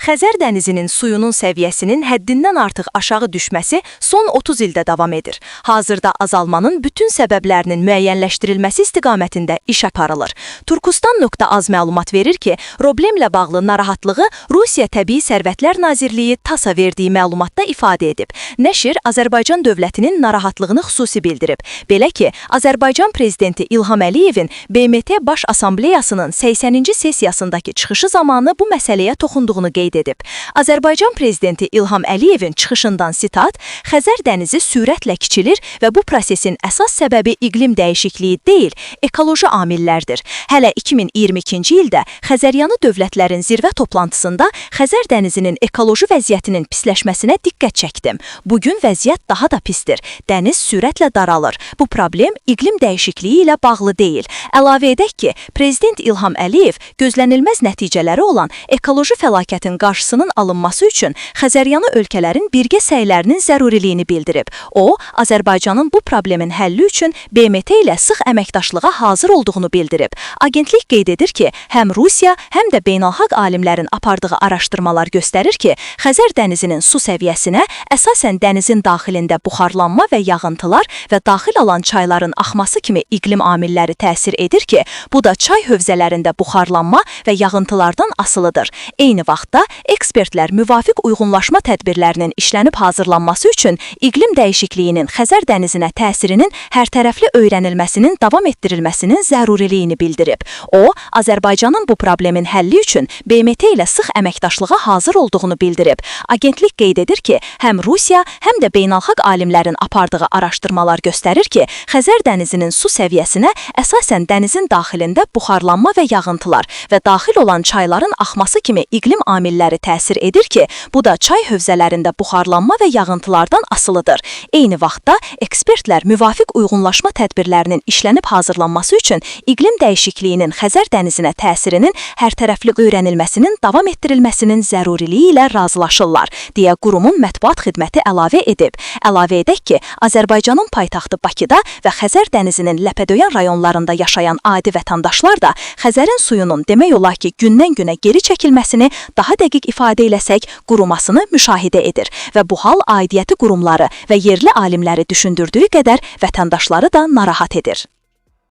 Xəzər dənizinin suyunun səviyyəsinin həddindən artıq aşağı düşməsi son 30 ildə davam edir. Hazırda azalmanın bütün səbəblərinin müəyyənləşdirilməsi istiqamətində iş aparılır. Turkistan.az məlumat verir ki, problemlə bağlı narahatlığı Rusiya Təbii Sərvətlər Nazirliyi TASS-a verdiyi məlumatda ifadə edib. Nəşr Azərbaycan dövlətinin narahatlığını xüsusi bildirib. Belə ki, Azərbaycan prezidenti İlham Əliyevin BMT Baş Assambleyasının 80-ci sessiyasındakı çıxışı zamanı bu məsələyə toxunduğunu qeyd edib. Azərbaycan prezidenti İlham Əliyevin çıxışından sitat, Xəzər dənizi sürətlə kiçilir və bu prosesin əsas səbəbi iqlim dəyişikliyi deyil, ekoloji amillərdir. Hələ 2022-ci ildə Xəzəryanı dövlətlərin zirvə toplantısında Xəzər dənizinin ekoloji vəziyyətinin pisləşməsinə diqqət çəkdim. Bugün vəziyyət daha da pisdir. Dəniz sürətlə daralır. Bu problem iqlim dəyişikliyi ilə bağlı deyil. Əlavə edək ki, prezident İlham Əliyev gözlənilməz nəticələri olan ekoloji fəlakətin qarşısının alınması üçün Xəzəryanı ölkələrin birgə səylərinin zəruriliyini bildirib. O, Azərbaycanın bu problemin həlli üçün BMT ilə sıx əməkdaşlığa hazır olduğunu bildirib. Agentlik qeyd edir ki, həm Rusiya, həm də beynəlxalq alimlərin apardığı araşdırmalar göstərir ki, Xəzər dənizinin su səviyyəsinə əsasən dənizin daxilində buxarlanma və yağıntılar və daxil alan çayların axması kimi iqlim amilləri təsir edir ki, bu da çay hövzələrində buxarlanma və yağıntılardan asılıdır. Eyni vaxtda ekspertlər müvafiq uyğunlaşma tədbirlərinin işlənib hazırlanması üçün iqlim dəyişikliyinin Xəzər dənizinə təsirinin hərtərəfli öyrənilməsinin davam etdirilməsinin zəruriliyini bildirib. O, Azərbaycanın bu problemin həlli üçün BMT ilə sıx əməkdaşlığa hazır olduğunu bildirib. Agentlik qeyd edir ki, həm Rusiya, həm də beynəlxalq alimlərin apardığı araşdırmalar göstərir ki, Xəzər dənizinin su səviyyəsinə əsasən dənizin daxilində buxarlanma və yağıntılar və daxil olan çayların axması kimi iqlim amilləri təsir edir ki, bu da çay hövzələrində buxarlanma və yağıntılardan asılıdır. Eyni vaxtda ekspertlər müvafiq uyğunlaşma tədbirlərinin işlənib hazırlanması üçün iqlim dəyişikliyinin Xəzər dənizinə təsirinin hərtərəfli öyrənilməsinin davam etdirilməsinin zəruriliyi ilə razılaşırlar, deyə qurumun mətbuat xidməti əlavə edib. Əlavə edək ki, Azərbaycanın paytaxtı Bakıda və Xəzər dənizinin ləpədöyan rayonlarında yaşayan adi vətəndaşlar da Xəzərin suyunun demək olar ki, gündən-günə geri çəkilməsini daha dəqiq ifadə eləsək, qurumasını müşahidə edir və bu hal aidiyyəti qurumları və yerli alimləri düşündürdüyü qədər vətəndaşları da narahat edir.